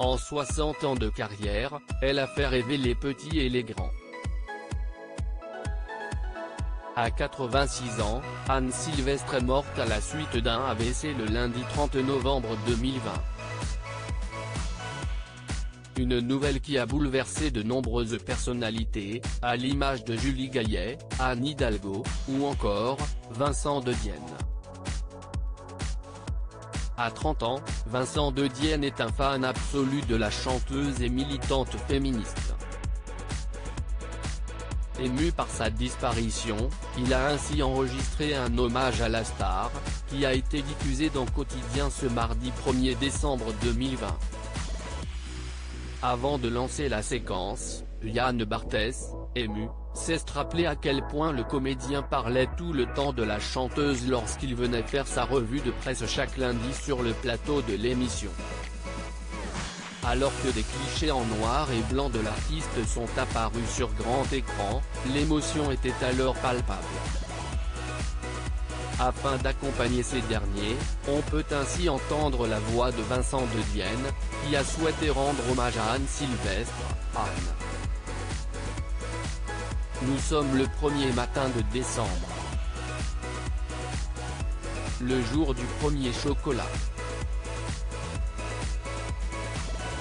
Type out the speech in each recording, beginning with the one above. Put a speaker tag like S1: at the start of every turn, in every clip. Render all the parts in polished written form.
S1: En 60 ans de carrière, elle a fait rêver les petits et les grands. À 86 ans, Anne Sylvestre est morte à la suite d'un AVC le lundi 30 novembre 2020. Une nouvelle qui a bouleversé de nombreuses personnalités, à l'image de Julie Gaillet, Anne Hidalgo, ou encore, Vincent de Dienne. À 30 ans, Vincent de Dienne est un fan absolu de la chanteuse et militante féministe. Ému par sa disparition, il a ainsi enregistré un hommage à la star, qui a été diffusé dans Quotidien ce mardi 1er décembre 2020. Avant de lancer la séquence, Yann Barthès, ému, s'est rappelé à quel point le comédien parlait tout le temps de la chanteuse lorsqu'il venait faire sa revue de presse chaque lundi sur le plateau de l'émission. Alors que des clichés en noir et blanc de l'artiste sont apparus sur grand écran, l'émotion était alors palpable. Afin d'accompagner ces derniers, on peut ainsi entendre la voix de Vincent de Dienne, qui a souhaité rendre hommage à Anne Sylvestre, Anne. Nous sommes le 1er matin de décembre. Le jour du premier chocolat.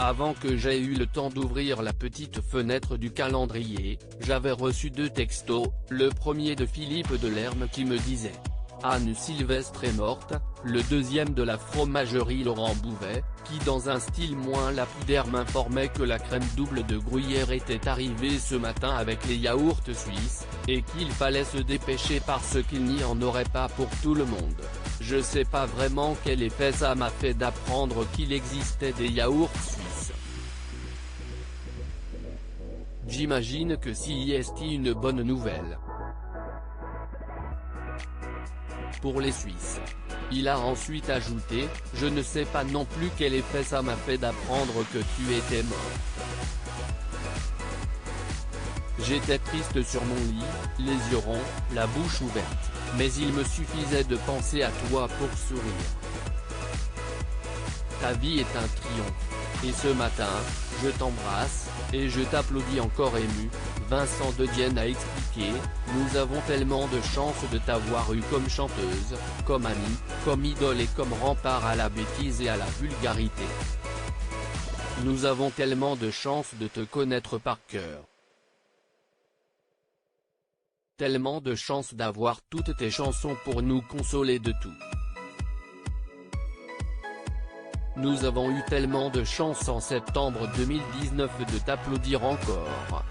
S1: Avant que j'aie eu le temps d'ouvrir la petite fenêtre du calendrier, j'avais reçu 2 textos, le premier de Philippe Delerme qui me disait « Anne Sylvestre est morte », le deuxième de la fromagerie Laurent Bouvet, qui dans un style moins lapidaire m'informait que la crème double de Gruyère était arrivée ce matin avec les yaourts suisses, et qu'il fallait se dépêcher parce qu'il n'y en aurait pas pour tout le monde. Je sais pas vraiment quel effet ça m'a fait d'apprendre qu'il existait des yaourts suisses. J'imagine que c'est une bonne nouvelle. Pour les Suisses. Il a ensuite ajouté, je ne sais pas non plus quel effet ça m'a fait d'apprendre que tu étais mort. J'étais triste sur mon lit, les yeux ronds, la bouche ouverte, mais il me suffisait de penser à toi pour sourire. Ta vie est un triomphe. Et ce matin, je t'embrasse, et je t'applaudis encore ému. Vincent de Dienne a expliqué, nous avons tellement de chance de t'avoir eu comme chanteuse, comme amie, comme idole et comme rempart à la bêtise et à la vulgarité. Nous avons tellement de chance de te connaître par cœur. Tellement de chance d'avoir toutes tes chansons pour nous consoler de tout. Nous avons eu tellement de chance en septembre 2019 de t'applaudir encore.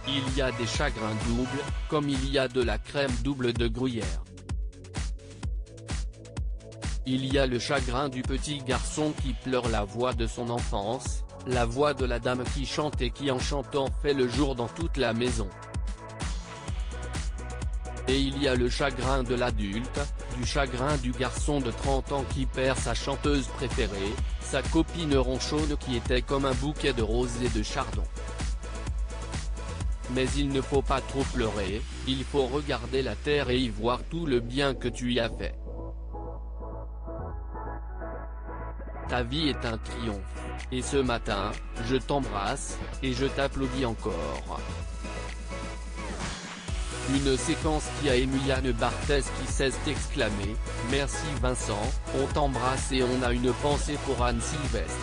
S1: Il y a des chagrins doubles, comme il y a de la crème double de Gruyère. Il y a le chagrin du petit garçon qui pleure la voix de son enfance, la voix de la dame qui chante et qui en chantant fait le jour dans toute la maison. Et il y a le chagrin de l'adulte, du chagrin du garçon de 30 ans qui perd sa chanteuse préférée, sa copine ronchonne qui était comme un bouquet de roses et de chardon. Mais il ne faut pas trop pleurer, il faut regarder la terre et y voir tout le bien que tu y as fait. Ta vie est un triomphe, et ce matin, je t'embrasse, et je t'applaudis encore. Une séquence qui a ému Yann Barthès qui s'est exclamé « Merci Vincent, on t'embrasse et on a une pensée pour Anne Sylvestre ».